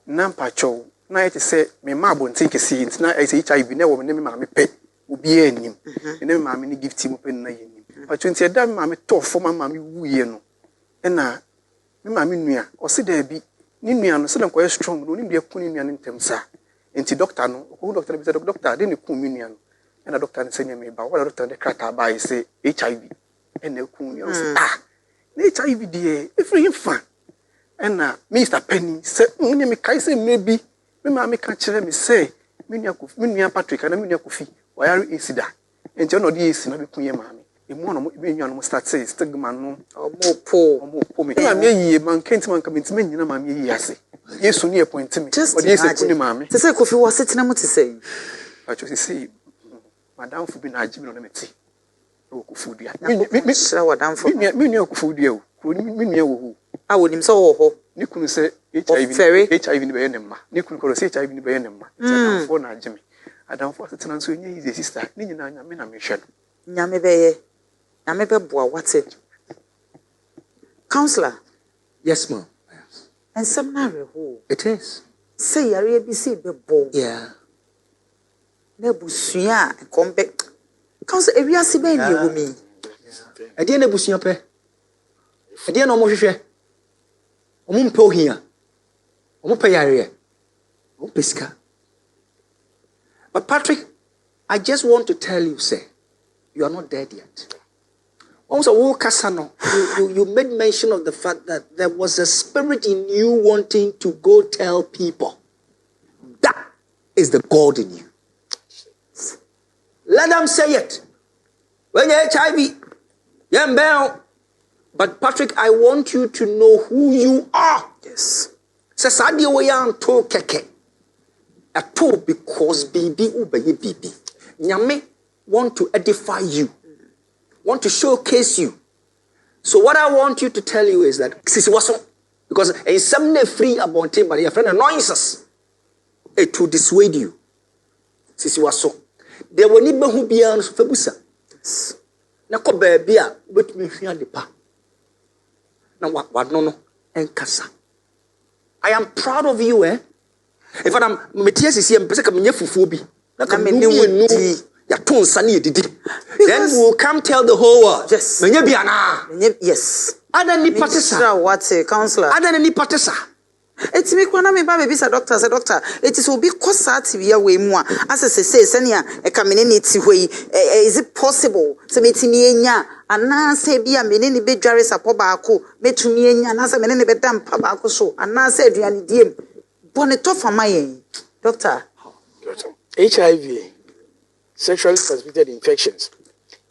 Nampacho. Na it say me mabo ntinke si ntina I say HIV na wo me me maame pe obi anim ene me maame ni gift mu pe na yenim atwenti eda me maame to fo ma maame wuye no na me maame nua o se da bi ni nua no se dem ko strong no ni de ku ni nua no ntem sa enti doctor no ko doctor bi say doctor de ne ku mi nua no na doctor ne say me ba wala doctor de krata ba say HIV ene ku ni o say na HIV de every fan na Mr Penny say me me kai say maybe me ma me ka kire me say me nua Patrick na me nua Kofi wayare esida enti no de esi na be kunye ma me emu no me nua no start say stigma no omo me na me yiye man kenti man ka me ntime nyina ma me yiye ase yesu ne point me o de esi kuni ma me te say Kofi wo setena mu te say acho say madam fu bi na Agyei no me te o Kofi dia me sra wadam fu me nua Kofi dia o me nua wo hu a wonim so wo ho Nikun say HIV ni be yenema. Nikun ko say HIV ni be yenema. Say for na Agyei. Adam for setena so enye easy sister. Ni nyina nyame na me hwe no. Nyame be ye. Nyame be boa wate. Counselor. Yes, ma'am. And some na reho. It is. Say yare bi say be bo. Yeah. Na busua kombe. Counselor ewiase be ni ewo mi. Ade na busua pe. Ade na omo hwehwe. Omo mpe ohia. Omo pe yare. Omo pesika. But Patrick, I just want to tell you, say, you are not dead yet. Also, you made mention of the fact that there was a spirit in you wanting to go tell people. That is the God in you. Let them say it. When you're HIV, you're but Patrick, I want you to know who you are. Yes. Sasadi wayan to keke. Ato because baby ubeye baby. Nyame want to edify you. Want to showcase you. So what I want you to tell you is that sisi waso, because in some free about him, but your friend annoys us. It to dissuade you. Sisi waso. There will need who be on febusa. Na ko baby a betumi hwia depa. Na wa no enkasa. I am proud of you, eh? If I'm Metias here, Pesaka Fufubi, like a movie, Yaton Sunny did. Then we'll come tell the whole world. Yes. Yes. Ada ni patesa. What a counselor. Ada ni patesa. It's me when I'm a baby, doctor, as a doctor. It is will be cost via way more. As I say, Senia, a community way. Is it possible to meet me and now say be a many big jarris a pobaco, met to me and as a many bedam pabaco so, and now said you and dim. Bonneto for my doctor. HIV, sexually transmitted infections.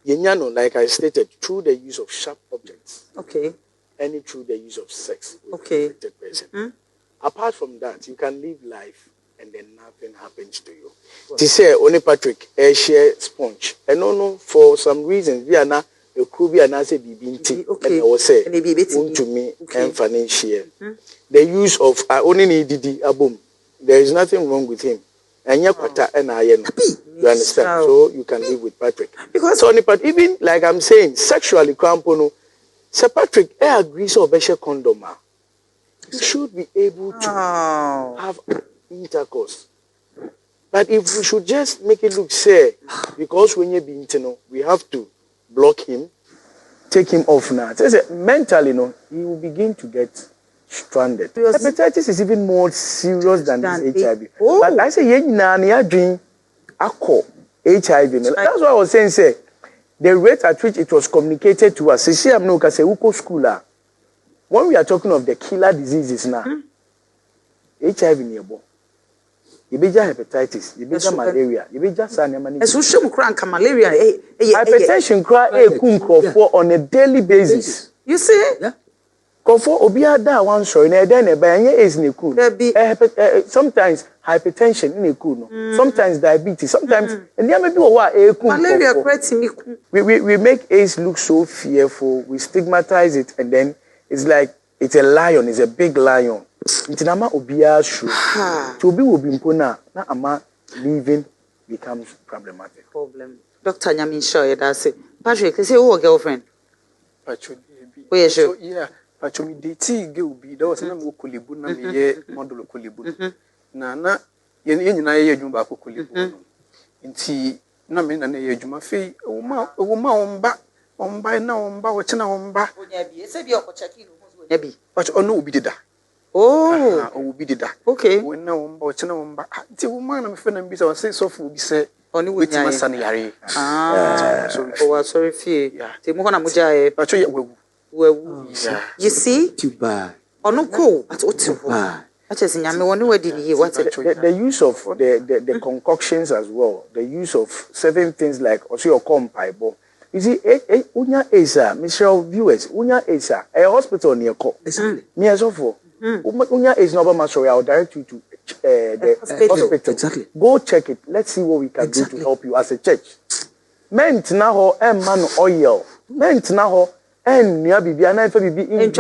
Yenyano, like I stated, through the use of sharp objects. Okay. Any through the use of sex with okay. a infected person. Apart from that, you can live life and then nothing happens to you. To say, only Patrick, a share sponge. And no, for some reasons, we are now a crew, we are now say bibinti. And I will say, to me, and financial. The use of only needed a boom. There is nothing wrong with him. And you understand? So you can live with Patrick. Because only, but even like I'm saying, sexually, Crampono, Sir Patrick, I agree so a condom. You should be able to have intercourse. But if we should just make it look say, because when you're being we have to block him, take him off now. Mentally, he will begin to get stranded. Hepatitis is even more serious than this HIV. Oh. But I say, yeah, dream HIV. That's what I was saying. Say the rate at which it was communicated to us. See, I'm no say school. When we are talking of the killer diseases now, HIV nearby. You be just hepatitis, you be just malaria, you be just malaria. Hypertension cry on a daily basis. You see? Yeah. For obiada one sorry, sometimes hypertension in a cool, sometimes diabetes, sometimes and there may be malaria. We make AIDS look so fearful, we stigmatize it, and then it's like it's a lion, it's a big lion. It's nama obia shoe. To be will be impona na ama living becomes problematic. Dr. Nyamin sure that's it. Patrick, they say who a girlfriend? Patrick. Where sure? Yeah. Patrick, me date go be. There was no kulibu na me ye model kulibu. Na ye nyina ye adwuma ba kulibu. Nti na me na ye adwuma fe oma omba na omba wo chena omba. Onya bi. Ese bi okochaki no onya bi. But ono obi dida. Oh, obi dida. Okay. When na omba wo chena omba. Nti wo ma na me fe na bi so say so fu bi say oni wo nya masa na yare. Sorry fee. Te mo na mo jae. Patrick ye wewu. You see? Too bad. Ono ko at otiwo. The use of the concoctions as well, the use of certain things like also your compaibo. You see, unya esa, Mr. Viewers, unya esa, a hospital near co. Me as of unya is not about sorry, I'll direct you to the hospital. Exactly. Go check it. Let's see what we can do to help you as a church. Ment now man oil. Ment now and near bibi and I bibi in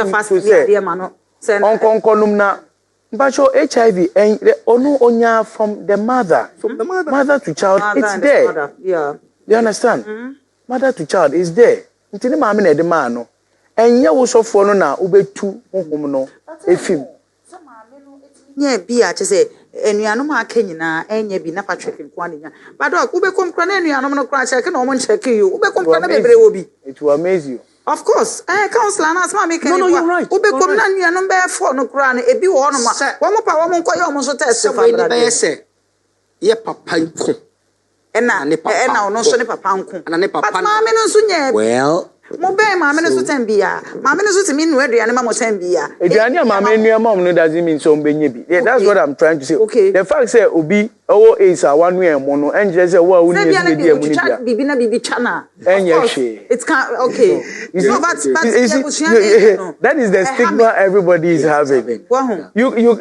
onkonkonum na Bacho HIV and onya from the mother. From the mother to child, it's there. Yeah. You understand? Mother to child is there. Ntini maame na de ma no. Enye wo sofo no na obetu honhom no efim. Nye bia che say enuanom aka nyina enye bi na Patrick nko anya. But dog ubekom kra na enuanom no kra check na omo check you. Ubekom kra na bebre wo bi. It will amaze you. Of course. Counselor na asma make No, you're right. Ubekom na enuanom be for no kra na ebi wo no ma. Wo mo pa wo mo nkoye omo so test fa bra. Be say ye papa nko. Ena ono so ne papa nko. Ana ne papa. But maame no so nye. Well, mo be maame no so tambia. Maame no so timi nu aduane ma mo tambia. Aduane maame nu mom no doesn't mean so mbenye bi. Yeah, that's what I'm trying to say. Okay. The fact say obi owo is a one way mo no enje say wo a woni esi dey mu ni bia. Bibi na bibi chana. Enye hwe. It can okay. No, but that is the stigma everybody is having. You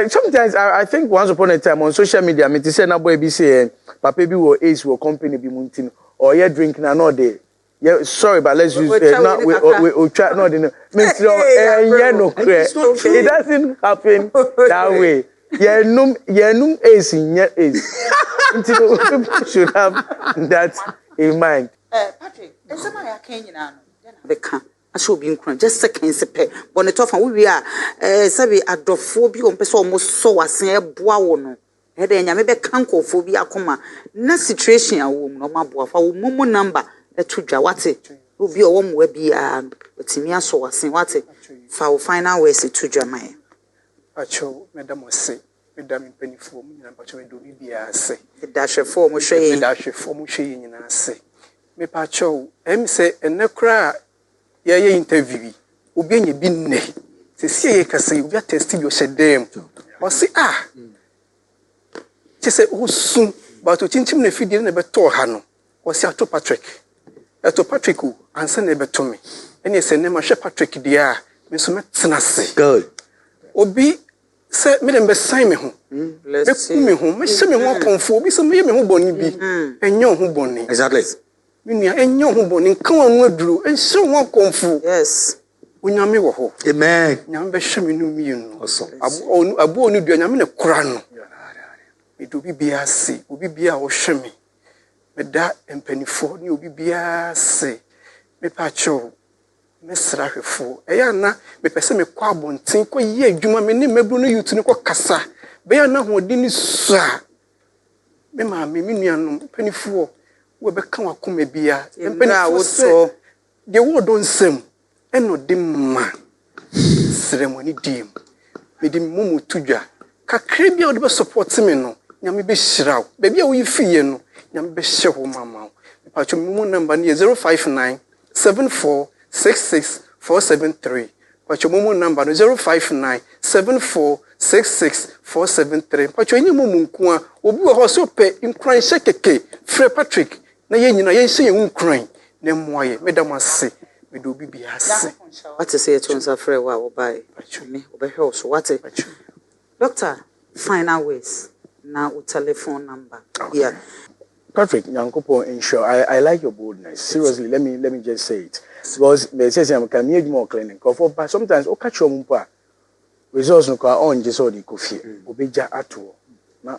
sometimes I think once upon a time on social media me say na boy bi say papa bi wo ace wo company bi muntin or you drink na no dey. Yeah, sorry, but let's use not we try not in means no it doesn't happen that way. Yenum ace in your ace. People should have that in mind. Patrick, and somebody I can't the can. I should be in just seconds a pair. When it off and we are sabi adophobia on person almost so as a boawono. Head and maybe cancophobia coma. Na situation a woman no mabua for mumu number. To Jawate, who be a woman will be but Timia so as in what for final ways to Jamai. Pacho, Madame was say, Madame Penny for me, and Pacho do be a say. The dash of form shame, dash of form shame, and I say. Me Pacho, say, and no cry, ye interview, Ubin ye bin ne. See, can say, we are testing your shed them. Or say, she said, oh, soon, but to teach him the feed never told Hano, or say to Patrick. To Patrick and send a to me. And yes, and name Patrick dear, Miss Metznasi. Good. Obi said, Madame Besime home. Let's see me home. Miss me won't come for me, some me who bonny be, and young who bonny. Exactly. Minia and young who bonny, come on, what drew, and so won't come for. Yes. When you me wo. Amen. Yam Besham no me. A boy knew the Yamina Kurano. It will be a sea, will be a shimmy. But that and penny for you be a say. Me pacho, Miss Raffo, Ayana, me person me quabon, think what ye, Juma, me name, me bruno you to no cassa. Bayana who didn't sir. Me mammy, minian, penny for, we become a come be a, and penny was so. The word don't seem, and no dim man. Ceremony dim. Me dim mumu tuja. Kakribia would be support me no. Yami be shroud. Baby, we fee no. Yam be show mama. Pacho mumu number near 059 74 66 473. Pacho mumu number 059 74 66 473. Pacho any mumu kwa obi wo so pe nkran shekeke Fred Patrick na ye nyina ye hye ye nkran na moaye medam ase me do bi ase. What to say to us Fred wa wo buy. Pacho me obehwe so what Doctor, final ways. Now telephone number. Yeah. Perfect, Nyankopo, ensure. I like your boldness. Seriously, let me just say it. Because me say I'm can make more clinic. But sometimes o catch your mumpa. Results no ka on just all the coffee. Obeja ato. Na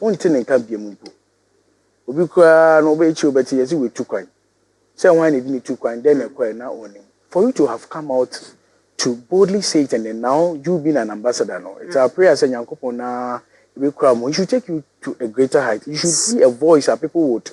one thing can be mumpo. Obi kwa no be chi obeti yesi we two kwan. Say why need me two kwan then e kwa na onim. For you to have come out to boldly say it and then now you being an ambassador no. It's our prayer say Nyankopo na it should take you to a greater height. You should be a voice that people would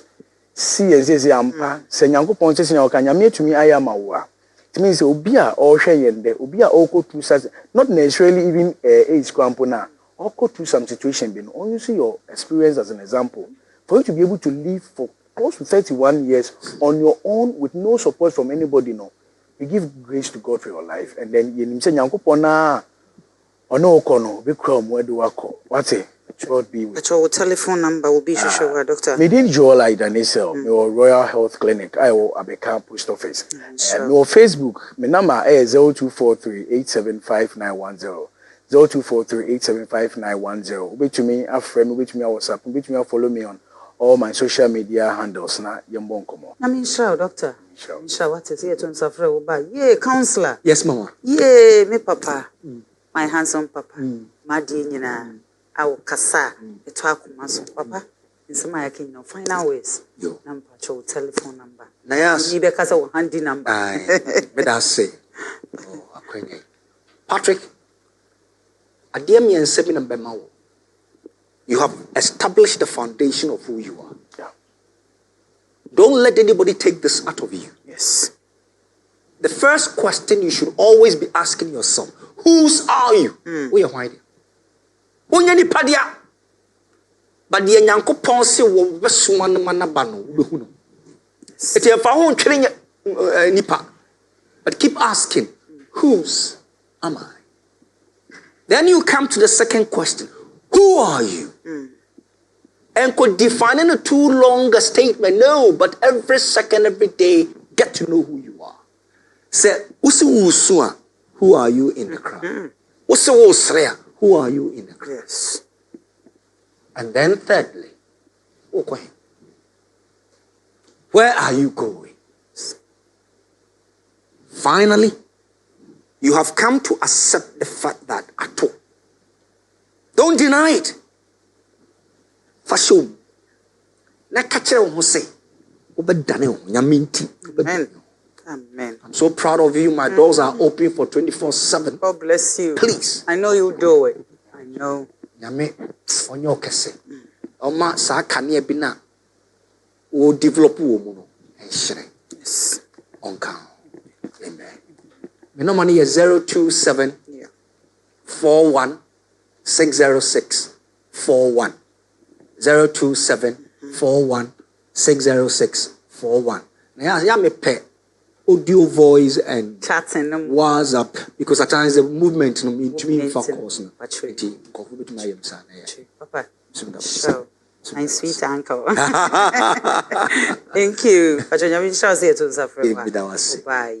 see and say, Ampa, Senyanko Ponce, Kanyame to me, I am a. It means Obia or Shayende, Obia or go through such, not necessarily even age crampona, or go through some situation, but only see your experience as an example. For you to be able to live for close to 31 years on your own with no support from anybody, no. You give grace to God for your life, and then you say, Yanko Pona, or no, Kono, be crom, where do I call? What's it? God be with your telephone number will be sure, doctor. Me didn't join like Danisel, your Royal Health Clinic, I will Abeka Post Office. Your Facebook, my number is 0243 875910. 0243 875910. Which me a friend, which me a WhatsApp, which me a follow me on all my social media handles. Na yambon komo. I mean, sure, doctor. Insha, what is here to suffer over? Yeah, counselor. Yes, Mama. Yeah, me papa. My handsome papa. My dear, I will kasa. It talk with papa. In some I can final ways. Number, telephone number. Nayas. You because of handy number. But I say, Patrick, a dear me and 7 and Bemao. You have established the foundation of who you are. Yeah. Don't let anybody take this out of you. Yes. The first question you should always be asking yourself, whose are you? Where are you? Unyani padia. But the yanko ponse wo besuman manabano behuno. Eti afa ho twere nipa. But keep asking, whose am I? Then you come to the second question. Who are you? And could define in a too long a statement. No, but every second, every day, get to know who you are. Say, who are you in the crowd? Who are you in the crowd? Yes. And then thirdly, where are you going? Finally, you have come to accept the fact that at all. Don't deny it. Fashion. Na kachere wo say. Obedane wo nyaminti. Amen. I'm so proud of you. My doors are open for 24/7. God bless you. Please. I know you do it. I know. Nyame onyo kese. Oma sa kane bi na wo develop wo mu no. Enhyere. Yes. Onka. Amen. My number is 027 41 606 41 027 41 606 41. Now, yeah, me pay audio, voice, and chatting WhatsApp because at times the movement no me to me focus. Papa, so my sweet uncle. Thank you. But you shall say to suffer. Bye.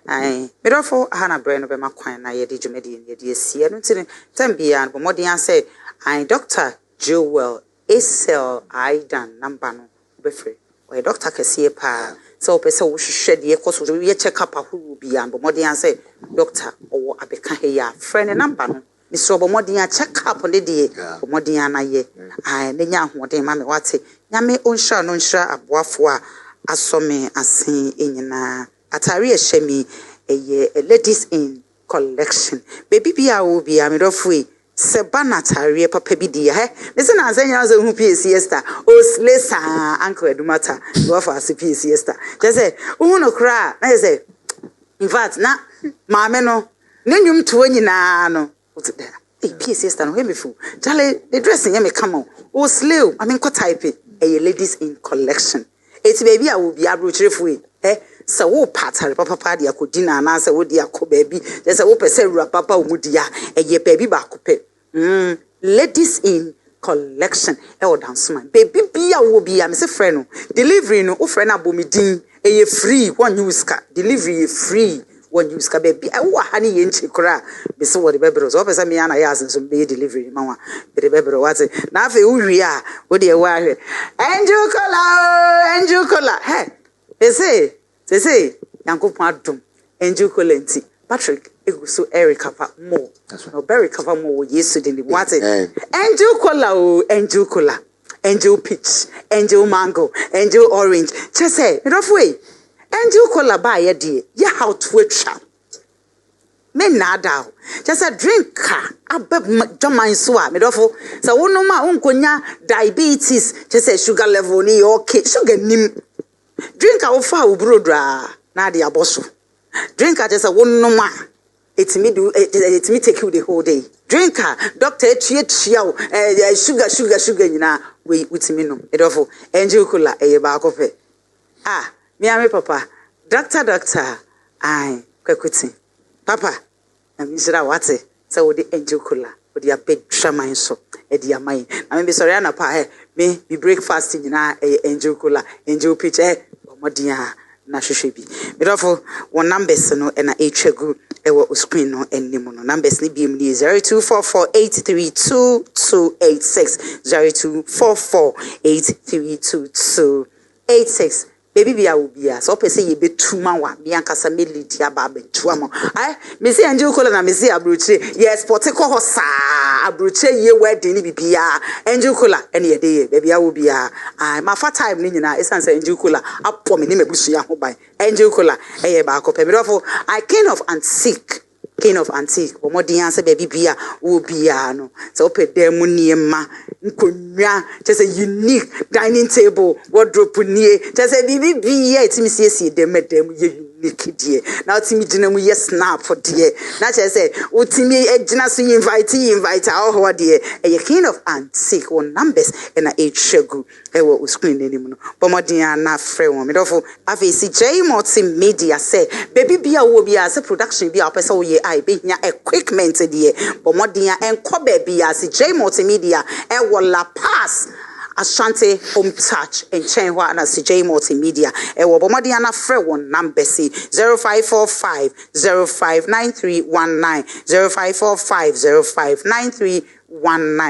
I therefore Hannah Brain of my coin. I did you medi in the DSC. I don't see them beyond, but more than I say, I Dr. Joel Esel Aidan Nambano Befrey. Or Dr. Cassia Pa. So, person should shed the echoes will be a check up who will be and more than I say, Doctor or Abekahia, friend and Nambano. Miss Robomodia check up on the day for Modiana ye. I the young what they mammy what say. Yame unsha nunsha abwafwa asome asin in Atari shemi a ladies in collection. Baby be I will be a middle free. Sebana Tari papa bidia he. Listen as any other who siesta. O slesa uncle Edumata. Go for a siesta. Just say, no cry. I say, in fact, na mameno. Nenum to any no. Hey, siesta no me fool. Charlie, the dressing me come on. Oh, slew. I mean, what type it? A ladies in collection. It's baby, I will be a brute free. So, what part her papa party I could dinner and answer would dear co baby. There's a whoop say papa would dear a ye baby back. Ladies in collection. Oh, dance man. Baby, be a will be a Mr. Freno. Delivery no friend abomidin. A free one use car. Delivery free. One use car baby. I want honey in chikra. Be so what the baby was. Officer me and I asked some be delivery. Mama, the baby was it. Now, if you are, what do you want? Angel color. Hey, they say, Yanko Padum, Angel Colenti, Patrick, it was so Erica more. No, Barry cover more yesterday. What it? Angel color, Angel color, Angel peach, Angel mango, Angel orange. Just say, enough way. Angel color by a dear, ya how to a trap. Men nada. Just a drink car. I bet John Mine Swa, Medofo. So, no, my uncle, diabetes, just a sugar level, okay, sugar nim. Drink our foul brodra, Nadia Bosso. Drink just a one no ma. It's me take you the whole day. Drinker, doctor, chiao, sugar, you know, with me no. Edofo, Angel Kula, a back of it. Ah, me and papa, doctor, I, quakutin. Papa, and Mr. Wate, so the Angel Kula, with your big shaman so, a dear mine. I may be sorry, Anna Pie, me be breakfasting in our Angel Kula, Angel Pitch, Modia, Nashibi. Therefore, one numbers no and a HG screen no and Nimono numbers ni BMD 0244832286 0244832286 baby bia will be so pese ye be too mawa me ankasa me lidi aba betu am me say Angel Kola na me say abroche yes potiko ho saa abroche ye wedding ni bibia Angel Kola ene ye dey baby will be my fat time ni nyina esan say Angel Kola apo me ni mebusu ya ho ban Angel Kola eye ba ko pemidofo I king of antique omodian say baby bia will be no so ope dem niema nkonwa just a unique dining table wardrobe nie just a bibi bia etimi siesie dem ye unique die na otimi gina mu ye snap for die na say otimi egina so invite all die a king of antique on numbers and a shegu e wo screen anim no omodian na frɛ won medofo afisi Agyei Multimedia say baby bia wo bia say production bia opese wo ye ai be nya equipment die omodian enko baby as Agyei Multimedia e wo La Paz Ashanti Home Touch and Chenwa na Agyei Multimedia e wo bomodian na frɛ won number 0545 059319 0545059319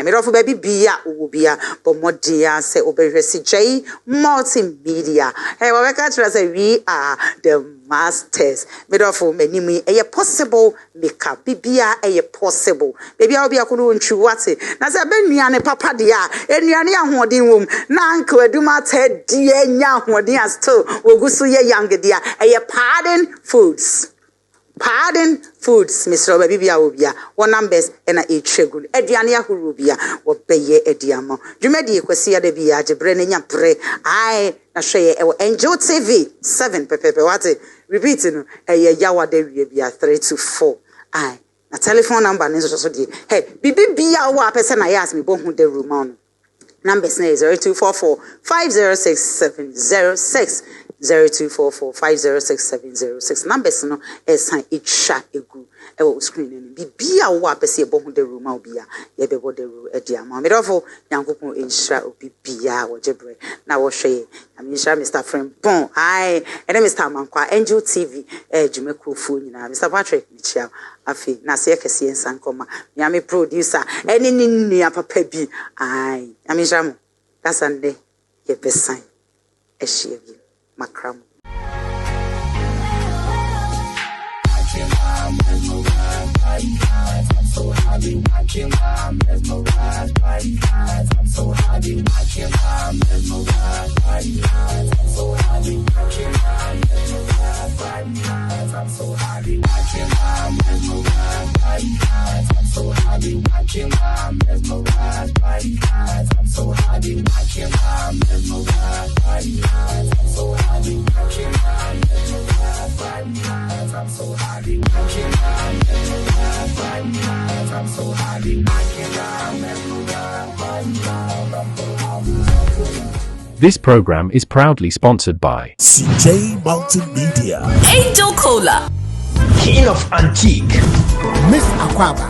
me do baby bia wo bia bomodian say obehwesi Agyei Multimedia hey we ka try say we are the masters me do for menimi e possible makeup bibia e possible baby a obi akono ntwi wate na say benuane papa de a enuane ahoden wom na anka aduma ta die nya ahoden as still wogusu ye young de a e Pardon foods, Mr. Babibia Obia, one numbers and a chegul, Ediania Hurubia, or Baye Ediamo. You made the Equasia de Bia, de Brennia Pre, I, Nashay, Angel TV, 7 Pepe, repeating a Yawa de Bia 324. I, a telephone number, hey, Bibia, what person I asked me, Bohun de Rumon. Numbers 0244 506 706. 0244 506 706 numbers no esan itwa egu e wo screen ni bibia wo apese ebo de room obia ye bebo de room e dia ma medofo yankopon enhira obibia wo jebre na wo hwe aminhira Mr. Frimpon ai ene Mr. Mankwa Angel TV jumekufu nyina Mr. Patrick Michia afi na se kese ensan koma me am producer ene ni nua papa bi ai aminhira mo kasande ye besan e hie Macram. I'm so happy watching my mesmerized by you guys. I'm so happy watching my mesmerized by you guys. I'm so happy watching my mesmerized by you guys. I'm so happy watching my mesmerized by you guys. I'm so happy watching my mesmerized by you guys. I'm so happy watching my mesmerized by you guys. I'm so happy watching my mesmerized by you guys. I'm so happy watching my mesmerized by you guys. I'm so happy watching my mesmerized by you guys. This program is proudly sponsored by Agyei Multimedia, Angel Cola, King of Antique, Miss Akwaba,